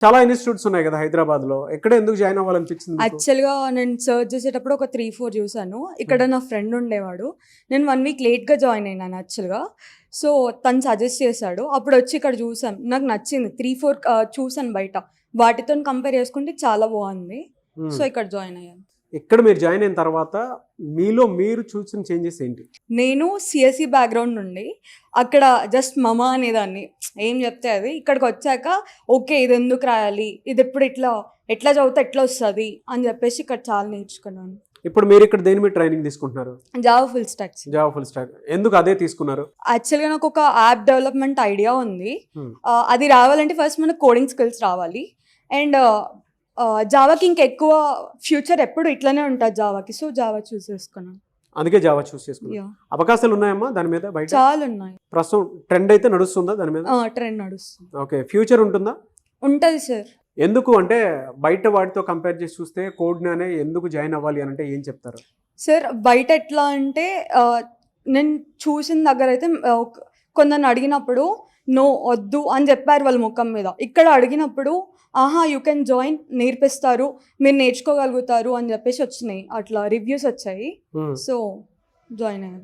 చాలా ఇన్స్టిట్యూట్స్ ఉన్నాయి కదా హైదరాబాద్ లో, ఎక్కడ ఎందుకు జాయిన్ అవ్వాలనిపించింది మీకు? యాక్చువల్గా నేను సర్చ్ చేసేటప్పుడు ఒక 3-4 చూసాను. ఇక్కడ నా ఫ్రెండ్ ఉండేవాడు. నేను 1 వీక్ లేట్గా జాయిన్ అయినాను యాక్చువల్గా. సో తను సజెస్ట్ చేశాడు. అప్పుడు వచ్చి ఇక్కడ చూసాను, నాకు నచ్చింది. 3-4 చూసాను బయట, వాటితో కంపేర్ చేసుకుంటే చాలా బాగుంది. సో ఇక్కడ జాయిన్ అయ్యాను. ఇక్కడ మీరు జాయిన్ అయిన తర్వాత మీలో మీరు చూసిన చేంజెస్ ఏంటి? నేను సిఎస్సి బ్యాక్గ్రౌండ్ నుండి అక్కడ జస్ట్ మమ అనేదాన్ని, ఏం చెప్తే అది. ఇక్కడికి వచ్చాక ఓకే ఇది ఎందుకు రాయాలి, ఇది ఎప్పుడు ఎట్లా చదివితే ఎట్లా వస్తుంది అని చెప్పేసి ఇక్కడ చాలా నేర్చుకున్నాను. ఇప్పుడు మీరు ఇక్కడ దేని మీద ట్రైనింగ్ తీసుకుంటున్నారు? Java full stock. Java full stock. ఎందుకు అదే తీసుకున్నారు? యాక్చువల్గా నాకు ఒక యాప్ డెవలప్మెంట్ ఐడియా ఉంది. అది రావాలంటే ఫస్ట్ మనకు కోడింగ్ స్కిల్స్ రావాలి. అండ్ జావాకి ఇంకెక్కువ ఫ్యూచర్ ఎప్పుడు ఇట్లానే ఉంటుంది జావాకి. సో జావా చూస్ చేసుకున్నాను. అందుకే జావా చూస్ చేసుకున్నాను. అవకాశాలు ఉన్నాయమ్మా దాని మీద బయట? చాలా ఉన్నాయి. ప్రస్తుతం ట్రెండ్ అయితే నడుస్తుందా దాని మీద? ట్రెండ్ నడుస్తుంది. ఓకే, ఫ్యూచర్ ఉంటుందా? ఉంటుంది సార్. ఎందుకు అంటే బయట వాటితో కంపేర్ చేసి చూస్తే కోడ్నే ఎందుకు జాయిన్ అవ్వాలి అని అంటే ఏం చెప్తారు? సార్ బయట ఎట్లా అంటే నేను చూసిన దగ్గర అయితే కొందరిని అడిగినప్పుడు నో వద్దు అని చెప్పారు వాళ్ళ ముఖం మీద. ఇక్కడ అడిగినప్పుడు ఆహా యూ కెన్ జాయిన్, నేర్పిస్తారు, మీరు నేర్చుకోగలుగుతారు అని చెప్పేసి వచ్చినాయి, అట్లా రివ్యూస్ వచ్చాయి. సో జాయిన్ అయ్యాను.